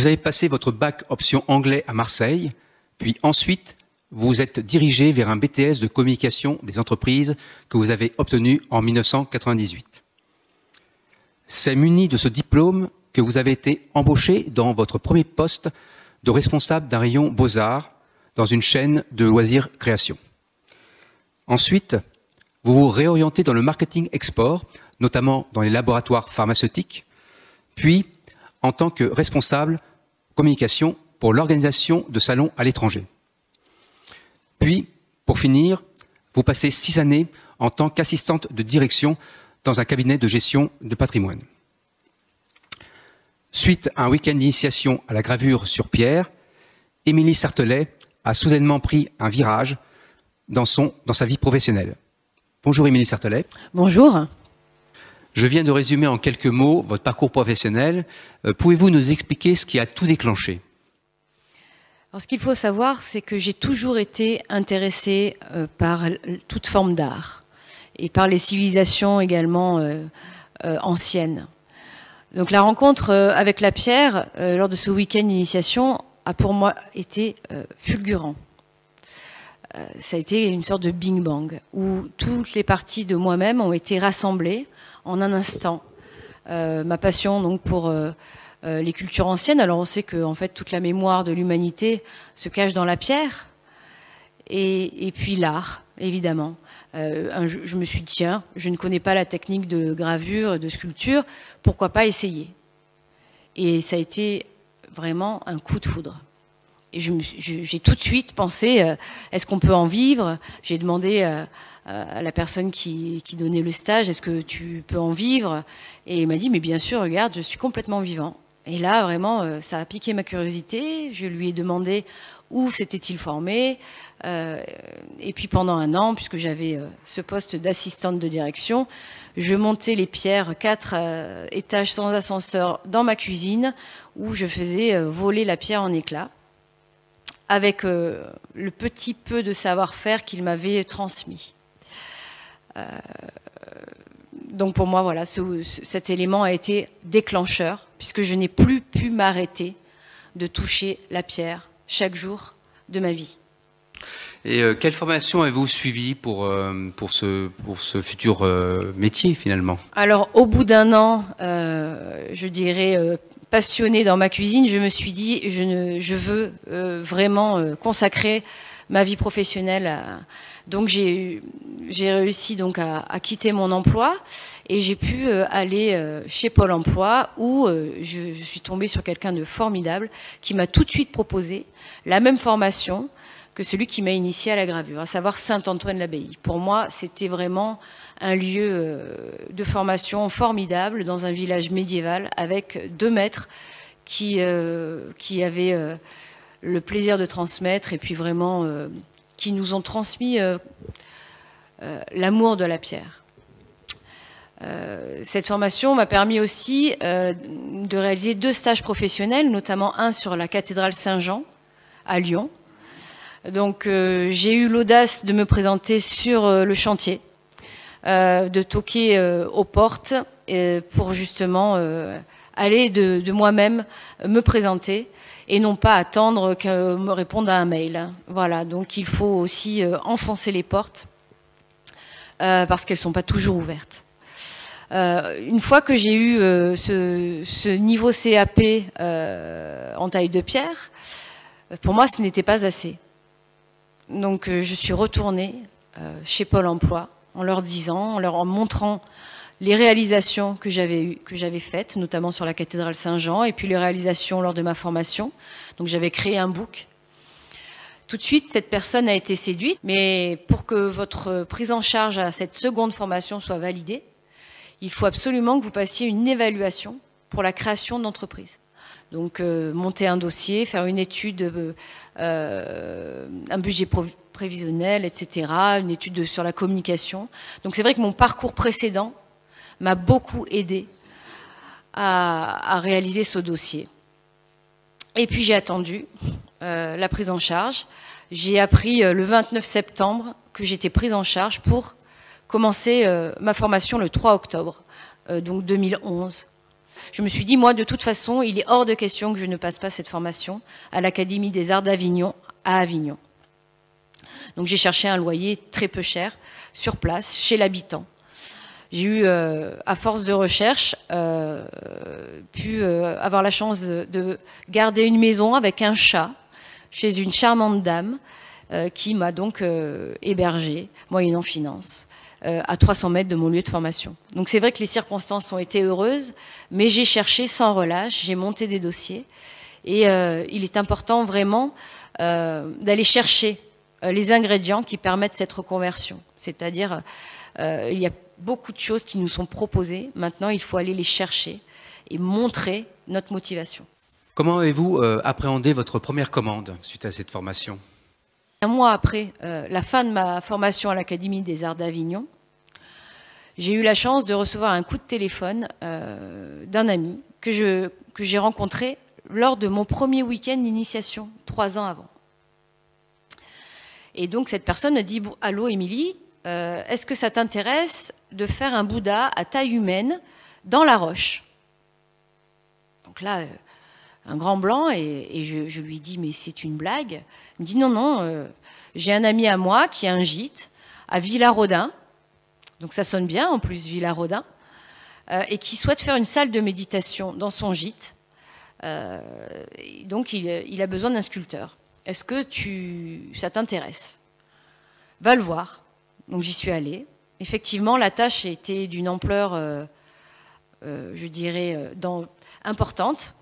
Vous avez passé votre bac option anglais à Marseille, puis ensuite vous vous êtes dirigé vers un BTS de communication des entreprises que vous avez obtenu en 1998. C'est muni de ce diplôme que vous avez été embauché dans votre premier poste de responsable d'un rayon Beaux-Arts dans une chaîne de loisirs création. Ensuite, vous vous réorientez dans le marketing export, notamment dans les laboratoires pharmaceutiques, puis en tant que responsable communication pour l'organisation de salons à l'étranger. Puis, pour finir, vous passez 6 années en tant qu'assistante de direction dans un cabinet de gestion de patrimoine. Suite à un week-end d'initiation à la gravure sur pierre, Émilie Sartelet a soudainement pris un virage dans sa vie professionnelle. Bonjour Émilie Sartelet. Bonjour. Je viens de résumer en quelques mots votre parcours professionnel. Pouvez-vous nous expliquer ce qui a tout déclenché ? Alors, ce qu'il faut savoir, c'est que j'ai toujours été intéressée par toute forme d'art et par les civilisations également anciennes. Donc la rencontre avec la pierre lors de ce week-end d'initiation a pour moi été fulgurant. Ça a été une sorte de Big Bang où toutes les parties de moi-même ont été rassemblées en un instant. Ma passion donc pour les cultures anciennes. Alors on sait que en fait toute la mémoire de l'humanité se cache dans la pierre, et puis l'art évidemment. Je me suis dit tiens, je ne connais pas la technique de gravure, de sculpture, pourquoi pas essayer? Et ça a été vraiment un coup de foudre. Et j'ai tout de suite pensé est-ce qu'on peut en vivre? J'ai demandé à la personne qui donnait le stage est-ce que tu peux en vivre? Et il m'a dit mais bien sûr, regarde, je suis complètement vivant. Et là, vraiment, ça a piqué ma curiosité. Je lui ai demandé où s'était-il formé. Et puis pendant 1 an, puisque j'avais ce poste d'assistante de direction, je montais les pierres 4 étages sans ascenseur dans ma cuisine, où je faisais voler la pierre en éclats, avec le petit peu de savoir-faire qu'il m'avait transmis. Donc pour moi, voilà, cet élément a été déclencheur, puisque je n'ai plus pu m'arrêter de toucher la pierre chaque jour de ma vie. Et quelle formation avez-vous suivie pour ce futur métier finalement? Alors au bout d'1 an, je dirais passionnée dans ma cuisine, je me suis dit je veux vraiment consacrer ma vie professionnelle donc j'ai réussi donc à quitter mon emploi et j'ai pu aller chez Pôle emploi où je suis tombée sur quelqu'un de formidable qui m'a tout de suite proposé la même formation que celui qui m'a initié à la gravure, à savoir Saint-Antoine-l'Abbaye. Pour moi, c'était vraiment un lieu de formation formidable dans un village médiéval avec 2 maîtres qui avaient le plaisir de transmettre et puis vraiment qui nous ont transmis l'amour de la pierre. Cette formation m'a permis aussi de réaliser 2 stages professionnels, notamment un sur la cathédrale Saint-Jean à Lyon. Donc j'ai eu l'audace de me présenter sur le chantier, de toquer aux portes pour justement aller de moi-même me présenter et non pas attendre qu'on me réponde à un mail. Voilà, donc il faut aussi enfoncer les portes parce qu'elles ne sont pas toujours ouvertes. Une fois que j'ai eu ce niveau CAP en taille de pierre, pour moi ce n'était pas assez. Donc je suis retournée chez Pôle emploi en leur disant, en montrant les réalisations que j'avais faites, notamment sur la cathédrale Saint-Jean, et puis les réalisations lors de ma formation. Donc j'avais créé un book. Tout de suite, cette personne a été séduite, mais pour que votre prise en charge à cette seconde formation soit validée, il faut absolument que vous passiez une évaluation pour la création d'entreprise. Donc monter un dossier, faire une étude, un budget prévisionnel, etc., une étude sur la communication. Donc c'est vrai que mon parcours précédent m'a beaucoup aidé à réaliser ce dossier. Et puis j'ai attendu la prise en charge. J'ai appris le 29 septembre que j'étais prise en charge pour commencer ma formation le 3 octobre, donc 2011. Je me suis dit, moi, de toute façon, il est hors de question que je ne passe pas cette formation à l'Académie des Arts d'Avignon, à Avignon. Donc j'ai cherché un loyer très peu cher, sur place, chez l'habitant. J'ai eu, à force de recherche, pu avoir la chance de garder une maison avec un chat, chez une charmante dame, qui m'a donc hébergée, moyennant finance, à 300 mètres de mon lieu de formation. Donc c'est vrai que les circonstances ont été heureuses, mais j'ai cherché sans relâche, j'ai monté des dossiers, et il est important vraiment d'aller chercher les ingrédients qui permettent cette reconversion. C'est-à-dire, il y a beaucoup de choses qui nous sont proposées. Maintenant, il faut aller les chercher et montrer notre motivation. Comment avez-vous appréhendé votre première commande suite à cette formation? Un mois après la fin de ma formation à l'Académie des Arts d'Avignon, j'ai eu la chance de recevoir un coup de téléphone d'un ami que j'ai rencontré lors de mon premier week-end d'initiation, 3 ans avant. Et donc cette personne me dit « Allô Émilie, est-ce que ça t'intéresse de faire un Bouddha à taille humaine dans la roche ?» Donc là, un grand blanc, et je lui dis « Mais c'est une blague ?» Il me dit « Non, non, j'ai un ami à moi qui a un gîte à Villarodin, donc ça sonne bien en plus Villarodin, et qui souhaite faire une salle de méditation dans son gîte. Donc il a besoin d'un sculpteur. Est-ce que ça t'intéresse? Va le voir. » Donc j'y suis allée. Effectivement, la tâche était d'une ampleur, je dirais, importante.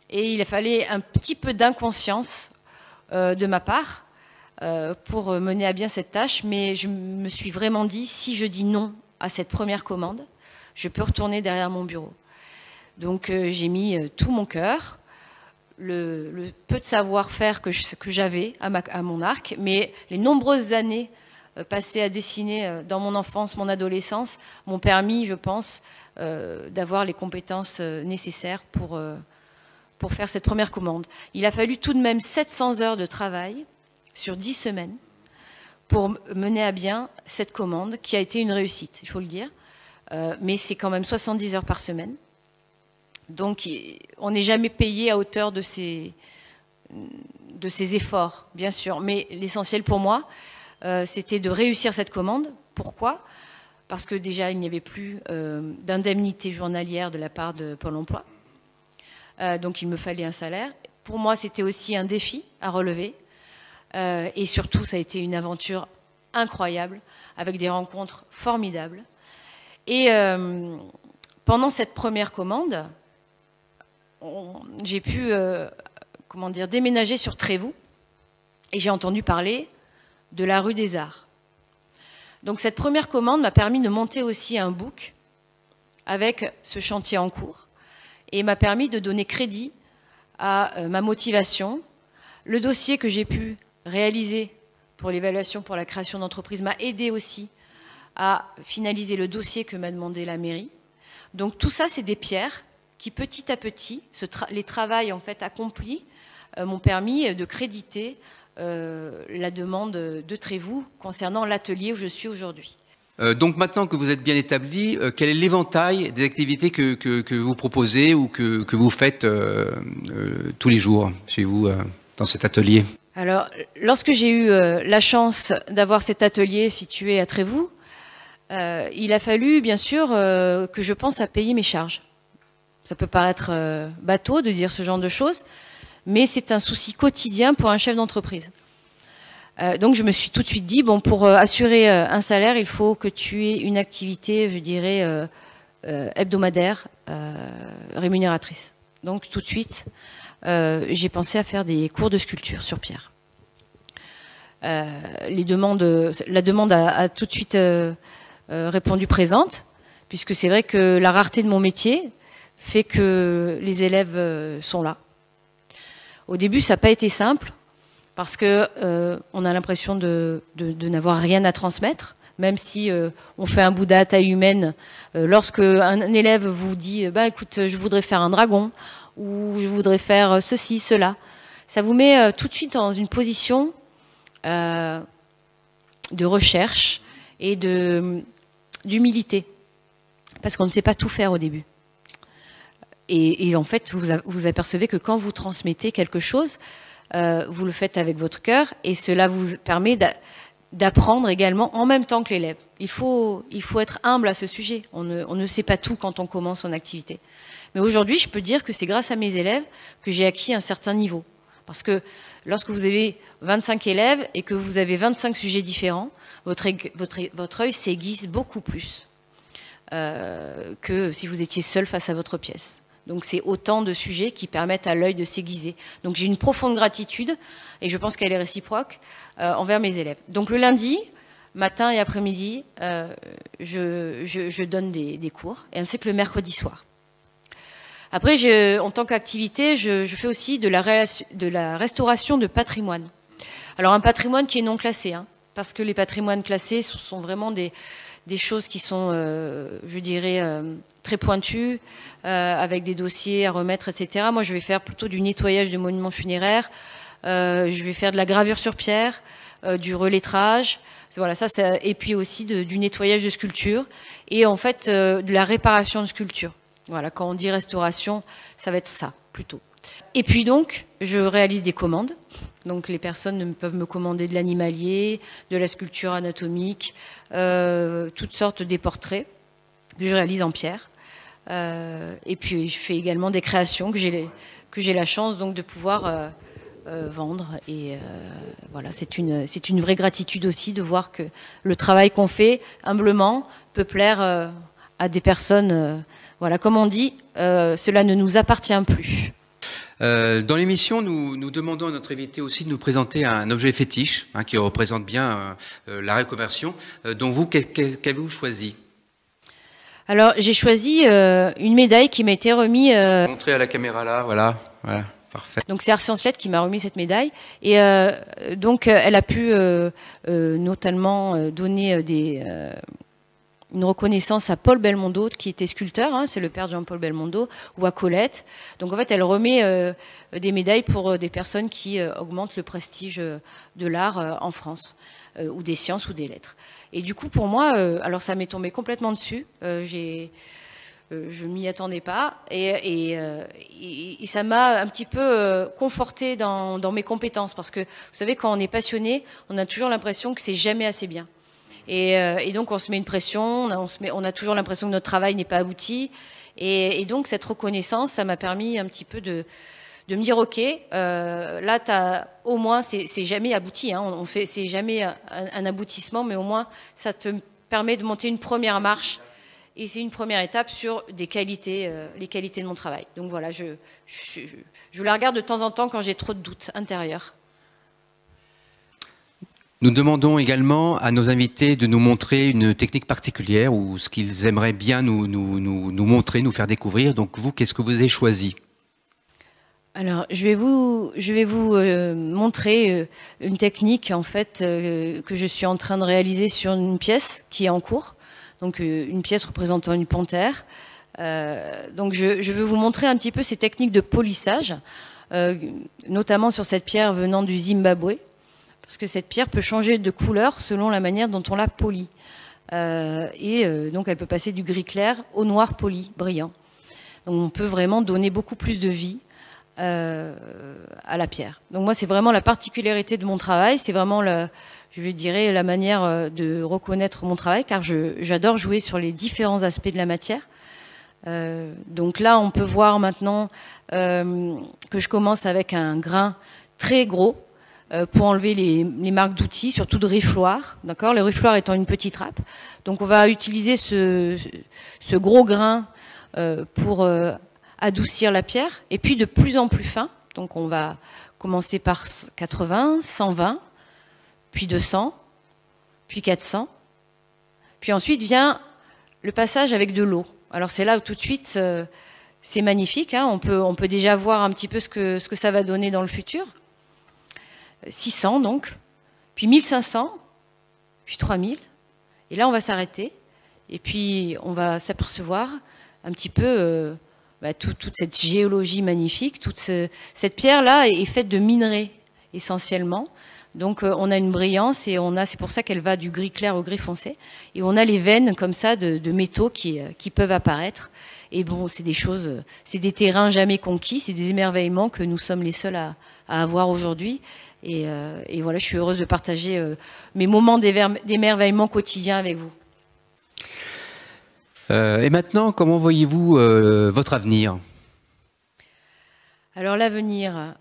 Et il fallait un petit peu d'inconscience de ma part pour mener à bien cette tâche. Mais je me suis vraiment dit, si je dis non à cette première commande, je peux retourner derrière mon bureau. Donc j'ai mis tout mon cœur, le peu de savoir-faire que j'avais à mon arc, mais les nombreuses années passées à dessiner dans mon enfance, mon adolescence, m'ont permis, je pense, d'avoir les compétences nécessaires pour faire cette première commande. Il a fallu tout de même 700 heures de travail sur 10 semaines pour mener à bien cette commande, qui a été une réussite, il faut le dire, mais c'est quand même 70 heures par semaine. Donc, on n'est jamais payé à hauteur de ces efforts, bien sûr. Mais l'essentiel pour moi, c'était de réussir cette commande. Pourquoi? Parce que déjà, il n'y avait plus d'indemnité journalière de la part de Pôle emploi. Donc, il me fallait un salaire. Pour moi, c'était aussi un défi à relever. Et surtout, ça a été une aventure incroyable, avec des rencontres formidables. Et pendant cette première commande, j'ai pu déménager sur Trévoux et j'ai entendu parler de la rue des Arts. Donc cette première commande m'a permis de monter aussi un book avec ce chantier en cours et m'a permis de donner crédit à ma motivation. Le dossier que j'ai pu réaliser pour l'évaluation pour la création d'entreprise m'a aidé aussi à finaliser le dossier que m'a demandé la mairie. Donc tout ça, c'est des pierres qui petit à petit, les travails en fait accomplis, m'ont permis de créditer la demande de Trévoux concernant l'atelier où je suis aujourd'hui. Donc maintenant que vous êtes bien établi, quel est l'éventail des activités que vous proposez ou que vous faites tous les jours chez vous dans cet atelier? Alors, lorsque j'ai eu la chance d'avoir cet atelier situé à Trévoux, il a fallu, bien sûr, que je pense à payer mes charges. Ça peut paraître bateau de dire ce genre de choses, mais c'est un souci quotidien pour un chef d'entreprise. Donc je me suis tout de suite dit, bon, pour assurer un salaire, il faut que tu aies une activité, je dirais, hebdomadaire, rémunératrice. Donc tout de suite, j'ai pensé à faire des cours de sculpture sur pierre. La demande a tout de suite répondu présente, puisque c'est vrai que la rareté de mon métier fait que les élèves sont là. Au début, ça n'a pas été simple, parce que on a l'impression de n'avoir rien à transmettre, même si on fait un Bouddha à taille humaine. Lorsque un élève vous dit bah, « écoute, je voudrais faire un dragon » ou « je voudrais faire ceci, cela », ça vous met tout de suite dans une position de recherche et d'humilité, parce qu'on ne sait pas tout faire au début. et en fait, vous apercevez que quand vous transmettez quelque chose, vous le faites avec votre cœur, et cela vous permet d'apprendre également en même temps que l'élève. Il faut être humble à ce sujet. On ne sait pas tout quand on commence son activité. Mais aujourd'hui, je peux dire que c'est grâce à mes élèves que j'ai acquis un certain niveau. Parce que lorsque vous avez 25 élèves et que vous avez 25 sujets différents, votre œil s'aiguise beaucoup plus que si vous étiez seul face à votre pièce. Donc c'est autant de sujets qui permettent à l'œil de s'aiguiser. Donc j'ai une profonde gratitude, et je pense qu'elle est réciproque, envers mes élèves. Donc le lundi, matin et après-midi, je donne des cours, et ainsi que le mercredi soir. Après, en tant qu'activité, je fais aussi de la restauration de patrimoine. Alors un patrimoine qui est non classé, hein, parce que les patrimoines classés sont vraiment des choses qui sont, je dirais, très pointues, avec des dossiers à remettre, etc. Moi, je vais faire plutôt du nettoyage de monuments funéraires, je vais faire de la gravure sur pierre, du relettrage, voilà, et puis aussi du nettoyage de sculptures, et en fait, de la réparation de sculptures. Voilà, quand on dit restauration, ça va être ça, plutôt. Et puis donc, je réalise des commandes. Donc les personnes peuvent me commander de l'animalier, de la sculpture anatomique, toutes sortes des portraits que je réalise en pierre. Et puis je fais également des créations que j'ai la chance donc de pouvoir vendre. Et voilà, c'est une vraie gratitude aussi de voir que le travail qu'on fait humblement peut plaire à des personnes. Voilà, comme on dit, cela ne nous appartient plus. Dans l'émission, nous demandons à notre invité aussi de nous présenter un objet fétiche, hein, qui représente bien la reconversion. Donc vous, qu'avez-vous choisi? Alors, j'ai choisi une médaille qui m'a été remise... Montrez à la caméra là, voilà, parfait. Donc c'est Ars Science qui m'a remis cette médaille. Et donc, elle a pu notamment donner une reconnaissance à Paul Belmondo, qui était sculpteur, hein, c'est le père de Jean-Paul Belmondo, ou à Colette. Donc en fait, elle remet des médailles pour des personnes qui augmentent le prestige de l'art en France, ou des sciences ou des lettres. Et du coup, pour moi, alors ça m'est tombé complètement dessus, je m'y attendais pas, et ça m'a un petit peu confortée dans mes compétences, parce que vous savez, quand on est passionné, on a toujours l'impression que c'est jamais assez bien. Et donc on se met une pression, on a toujours l'impression que notre travail n'est pas abouti. Et donc cette reconnaissance, ça m'a permis un petit peu de me dire, ok, là au moins c'est jamais abouti, hein, c'est jamais un aboutissement, mais au moins ça te permet de monter une première marche. Et c'est une première étape sur les qualités de mon travail. Donc voilà, je la regarde de temps en temps quand j'ai trop de doutes intérieurs. Nous demandons également à nos invités de nous montrer une technique particulière ou ce qu'ils aimeraient bien nous montrer, nous faire découvrir. Donc vous, qu'est-ce que vous avez choisi? Alors, je vais vous montrer une technique en fait que je suis en train de réaliser sur une pièce qui est en cours. Donc une pièce représentant une panthère. Donc je vais vous montrer un petit peu ces techniques de polissage, notamment sur cette pierre venant du Zimbabwe. Parce que cette pierre peut changer de couleur selon la manière dont on la polit. Donc elle peut passer du gris clair au noir poli, brillant. Donc on peut vraiment donner beaucoup plus de vie à la pierre. Donc moi, c'est vraiment la particularité de mon travail, c'est vraiment, je dirais, la manière de reconnaître mon travail, car j'adore jouer sur les différents aspects de la matière. Donc là, on peut voir maintenant que je commence avec un grain très gros, pour enlever les marques d'outils, surtout de rifloir, d'accord, le rifloir étant une petite râpe. Donc on va utiliser ce gros grain pour adoucir la pierre, et puis de plus en plus fin. Donc on va commencer par 80, 120, puis 200, puis 400. Puis ensuite vient le passage avec de l'eau. Alors c'est là où tout de suite c'est magnifique, hein, on peut déjà voir un petit peu ce que ça va donner dans le futur. 600 donc, puis 1500, puis 3000, et là on va s'arrêter, et puis on va s'apercevoir un petit peu toute cette géologie magnifique, cette pierre-là est faite de minerais essentiellement, Donc on a une brillance et c'est pour ça qu'elle va du gris clair au gris foncé. Et on a les veines comme ça de métaux qui peuvent apparaître. Et bon, c'est des choses, c'est des terrains jamais conquis, c'est des émerveillements que nous sommes les seuls à avoir aujourd'hui. Et voilà, je suis heureuse de partager mes moments d'émerveillement quotidien avec vous. Et maintenant, comment voyez-vous votre avenir? Alors l'avenir,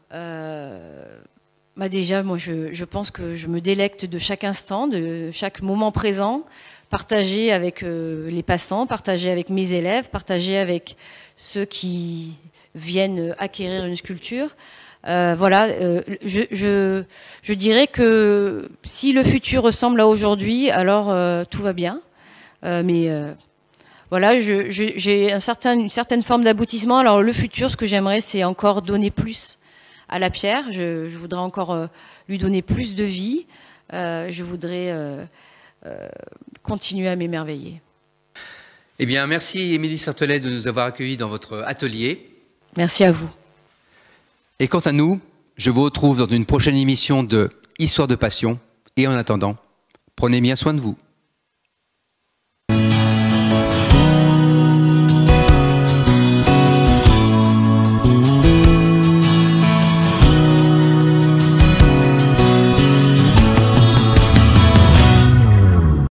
déjà, moi je pense que je me délecte de chaque instant, de chaque moment présent, partager avec les passants, partager avec mes élèves, partager avec ceux qui viennent acquérir une sculpture. Voilà, je dirais que si le futur ressemble à aujourd'hui, alors tout va bien. Voilà, j'ai une certaine forme d'aboutissement. Alors le futur, ce que j'aimerais, c'est encore donner plus à la pierre. Je voudrais encore lui donner plus de vie. Je voudrais continuer à m'émerveiller. Eh bien, merci Émilie Sartelet de nous avoir accueillis dans votre atelier. Merci à vous. Et quant à nous, je vous retrouve dans une prochaine émission de Histoire de Passion. Et en attendant, prenez bien soin de vous.